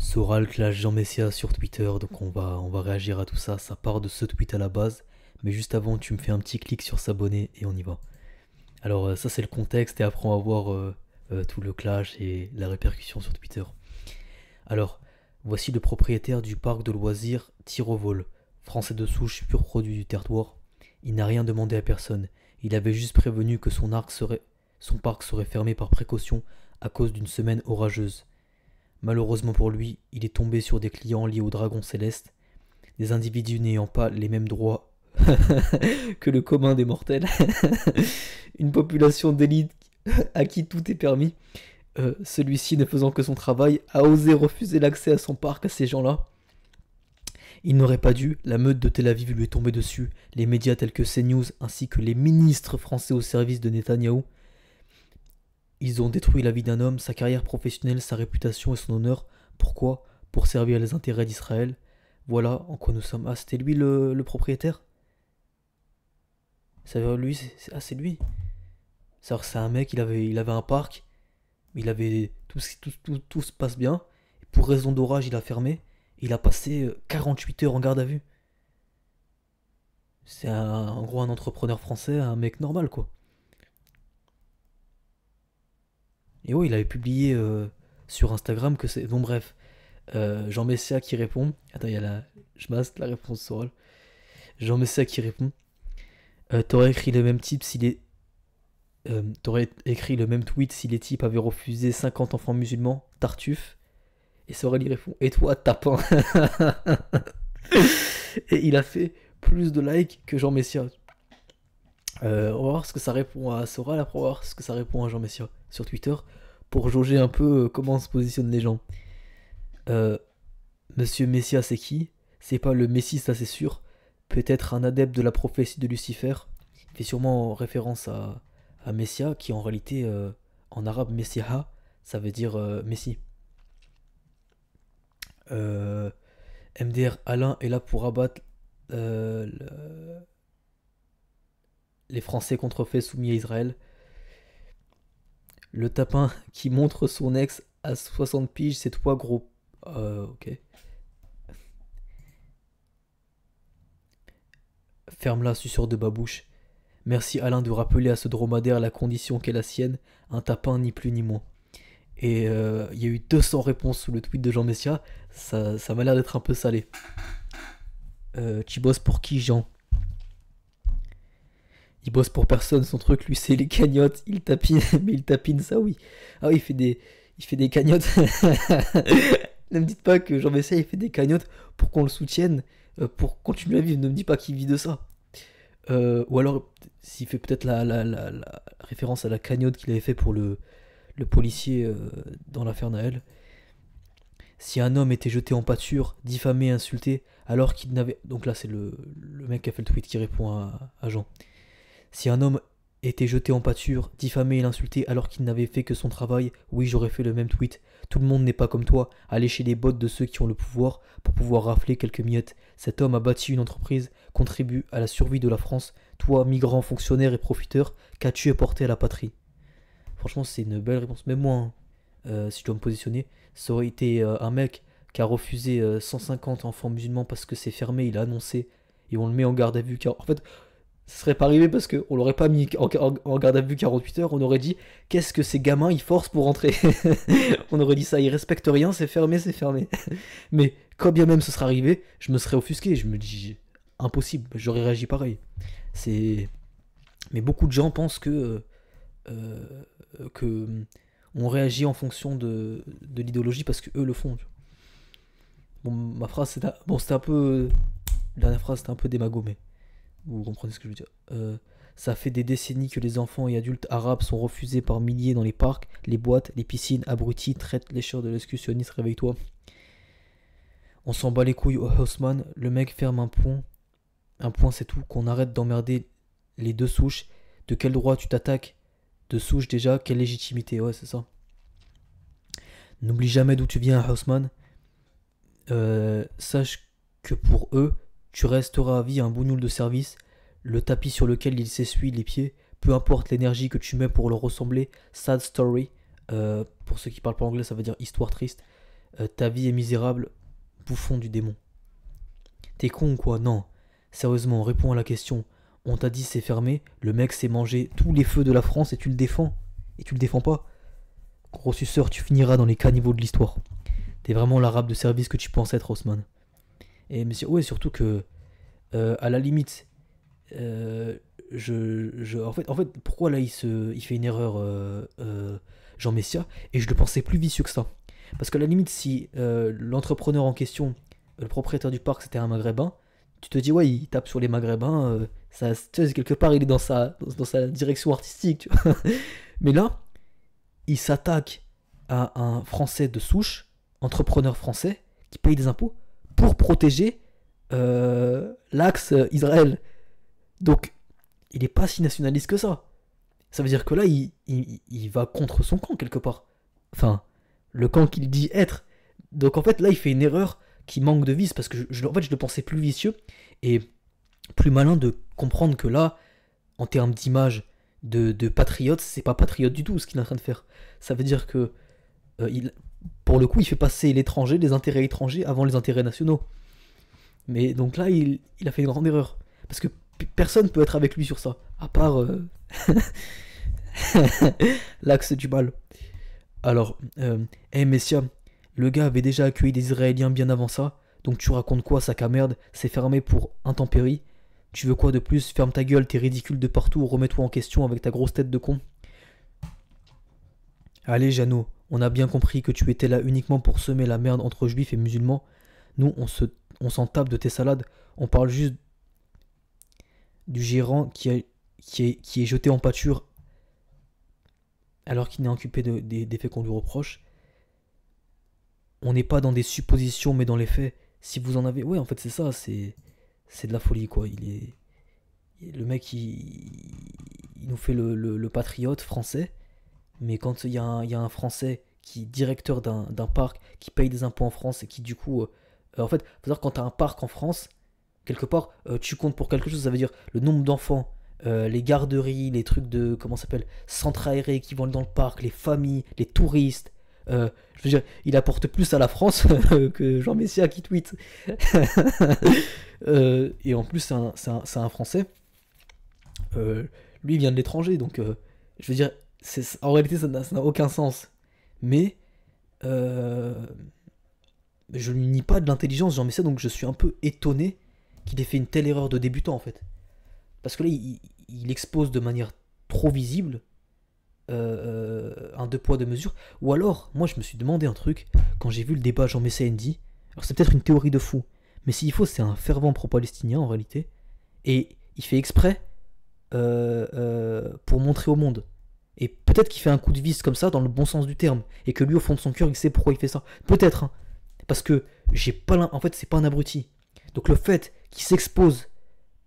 Sora le clash Jean Messia sur Twitter, donc on va réagir à tout ça. Ça part de ce tweet à la base, mais juste avant, tu me fais un petit clic sur s'abonner et on y va. Alors, ça, c'est le contexte, et après, on va voir tout le clash et la répercussion sur Twitter. Alors, voici le propriétaire du parc de loisirs Tir au vol, français de souche, pur produit du territoire. Il n'a rien demandé à personne. Il avait juste prévenu que son parc serait fermé par précaution à cause d'une semaine orageuse. Malheureusement pour lui, il est tombé sur des clients liés au dragon céleste, des individus n'ayant pas les mêmes droits que le commun des mortels, une population d'élite à qui tout est permis. Celui-ci, ne faisant que son travail, a osé refuser l'accès à son parc à ces gens-là. Il n'aurait pas dû, la meute de Tel Aviv lui est tombée dessus, les médias tels que CNews ainsi que les ministres français au service de Netanyahou. Ils ont détruit la vie d'un homme, sa carrière professionnelle, sa réputation et son honneur. Pourquoi? Pour servir les intérêts d'Israël. Voilà en quoi nous sommes. Ah, c'était lui le propriétaire? C'est lui. C'est un mec, il avait un parc, il avait tout se passe bien. Et pour raison d'orage, il a fermé. Il a passé 48 heures en garde à vue. C'est en gros un entrepreneur français, un mec normal quoi. Et ouais, il avait publié sur Instagram que c'est. Bon, bref. Jean Messia qui répond. Attends, il y a la. Je masque la réponse orale. Jean Messia qui répond. T'aurais écrit le même type si les. T'aurais écrit le même tweet si les types avaient refusé 50 enfants musulmans, Tartuffe. Et Sorel y répond. Et toi, tapin. Et il a fait plus de likes que Jean Messia. On va voir ce que ça répond à Sorel, après on va voir ce que ça répond à Jean Messia sur Twitter pour jauger un peu comment se positionnent les gens. Euh, Monsieur Messia, c'est qui? C'est pas le Messie, ça c'est sûr. Peut-être un adepte de la prophétie de Lucifer. Il fait sûrement référence à Messia, qui en réalité, en arabe, Messiah, ça veut dire Messie. Euh, MDR Alain est là pour abattre les Français contrefaits soumis à Israël. Le tapin qui montre son ex à 60 piges, c'est toi, gros. Ok. Ferme-la, suceur de babouche. Merci Alain de rappeler à ce dromadaire la condition qu'est la sienne, un tapin ni plus ni moins. Et il y a eu 200 réponses sous le tweet de Jean Messia, ça m'a l'air d'être un peu salé. Tu bosses pour qui, Jean? Il bosse pour personne, son truc, lui, c'est les cagnottes. Il tapine, mais il tapine ça, oui. Ah oui, il fait des cagnottes. Ne me dites pas que Jean Messia, il fait des cagnottes pour qu'on le soutienne, pour continuer à vivre. Ne me dites pas qu'il vit de ça. Ou alors, s'il fait peut-être la référence à la cagnotte qu'il avait fait pour le policier dans l'affaire Naël. Si un homme était jeté en pâture, diffamé, insulté, alors qu'il n'avait... Donc là, c'est le mec qui a fait le tweet qui répond à Jean. Si un homme était jeté en pâture, diffamé et insulté alors qu'il n'avait fait que son travail, oui, j'aurais fait le même tweet. Tout le monde n'est pas comme toi, aller chez les bottes de ceux qui ont le pouvoir pour pouvoir rafler quelques miettes. Cet homme a bâti une entreprise, contribue à la survie de la France. Toi, migrant, fonctionnaire et profiteur, qu'as-tu apporté à la patrie? Franchement, c'est une belle réponse. Même moi, hein, si je dois me positionner, ça aurait été un mec qui a refusé 150 enfants musulmans parce que c'est fermé, il a annoncé, et on le met en garde à vue. En fait, ça serait pas arrivé parce qu'on l'aurait pas mis en garde à vue 48 heures, on aurait dit qu'est-ce que ces gamins ils forcent pour rentrer. On aurait dit ça, ils respectent rien, c'est fermé, c'est fermé. Mais quand bien même ce serait arrivé, je me serais offusqué, je me dis impossible, j'aurais réagi pareil. C'est Mais beaucoup de gens pensent que on réagit en fonction de l'idéologie parce que eux le font. Bon, ma phrase c'était un peu la dernière phrase c'était un peu démago, mais vous comprenez ce que je veux dire. Ça fait des décennies que les enfants et adultes arabes sont refusés par milliers dans les parcs, les boîtes, les piscines. Abrutis, traite lécheur de l'excursionniste, réveille-toi. On s'en bat les couilles au Haussmann. Le mec ferme un point. Un point, c'est tout. Qu'on arrête d'emmerder les deux souches. De quel droit tu t'attaques? De souches déjà, quelle légitimité? Ouais, c'est ça. N'oublie jamais d'où tu viens, Haussmann. Sache que pour eux, tu resteras à vie un bougnoul de service, le tapis sur lequel ils s'essuient les pieds, peu importe l'énergie que tu mets pour leur ressembler. Sad story. Pour ceux qui parlent pas anglais, ça veut dire histoire triste. Ta vie est misérable, bouffon du démon. T'es con ou quoi? Non. Sérieusement, réponds à la question. On t'a dit c'est fermé, le mec s'est mangé tous les feux de la France et tu le défends. Et tu le défends pas. Gros suceur, tu finiras dans les caniveaux de l'histoire. T'es vraiment l'arabe de service que tu penses être, Haussmann. Et mais ouais, surtout que, à la limite, en fait, pourquoi là il fait une erreur, Jean Messia, et je le pensais plus vicieux que ça. Parce qu'à la limite, si l'entrepreneur en question, le propriétaire du parc, c'était un maghrébin, tu te dis, ouais, il tape sur les maghrébins, ça, tu sais, quelque part, il est dans sa direction artistique, tu vois. Mais là, il s'attaque à un français de souche, entrepreneur français, qui paye des impôts, pour protéger l'axe Israël. Donc, il n'est pas si nationaliste que ça. Ça veut dire que là, il va contre son camp, quelque part. Enfin, le camp qu'il dit être. Donc, en fait, là, il fait une erreur qui manque de vis, parce que en fait, je le pensais plus vicieux et plus malin de comprendre que là, en termes d'image de patriote, c'est pas patriote du tout ce qu'il est en train de faire. Ça veut dire que, pour le coup, il fait passer l'étranger, les intérêts étrangers avant les intérêts nationaux. Mais donc là, il a fait une grande erreur. Parce que personne peut être avec lui sur ça, à part l'axe du mal. Alors, Messia, le gars avait déjà accueilli des Israéliens bien avant ça, donc tu racontes quoi, sac à merde, c'est fermé pour intempéries. Tu veux quoi de plus? Ferme ta gueule, t'es ridicule de partout, remets-toi en question avec ta grosse tête de con. Allez, Jeannot, on a bien compris que tu étais là uniquement pour semer la merde entre juifs et musulmans. Nous, on s'en tape de tes salades, on parle juste du gérant qui est jeté en pâture alors qu'il n'est occupé des faits qu'on lui reproche. On n'est pas dans des suppositions mais dans les faits. Si vous en avez... Ouais, en fait c'est ça, c'est de la folie quoi. Le mec il nous fait le patriote français, mais quand il y a un Français qui est directeur d'un parc, qui paye des impôts en France et qui du coup... en fait, faut savoir quand tu as un parc en France, quelque part, tu comptes pour quelque chose, ça veut dire le nombre d'enfants, les garderies, les trucs de, comment ça s'appelle, centres aérés qui vont dans le parc, les familles, les touristes. Je veux dire, il apporte plus à la France que Jean Messia qui tweet. Et en plus, c'est un Français. Lui, il vient de l'étranger, donc je veux dire, en réalité, ça n'a aucun sens. Mais je lui nie pas de l'intelligence, Jean Messia, donc je suis un peu étonné qu'il ait fait une telle erreur de débutant en fait. Parce que là, il expose de manière trop visible un deux poids deux mesures. Ou alors, moi je me suis demandé un truc quand j'ai vu le débat Jean Messia Andy. Alors c'est peut-être une théorie de fou, mais s'il faut, c'est un fervent pro-palestinien en réalité. Et il fait exprès pour montrer au monde. Et peut-être qu'il fait un coup de vis comme ça dans le bon sens du terme. Et que lui, au fond de son cœur, il sait pourquoi il fait ça. Peut-être, hein. Parce que en fait, c'est pas un abruti. Donc le fait qu'il s'expose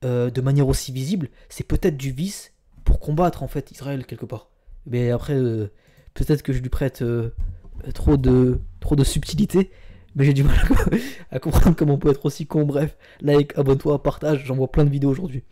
de manière aussi visible, c'est peut-être du vice pour combattre en fait Israël quelque part. Mais après, peut-être que je lui prête trop de subtilité, mais j'ai du mal à comprendre comment on peut être aussi con. Bref, like, abonne-toi, partage, j'envoie plein de vidéos aujourd'hui.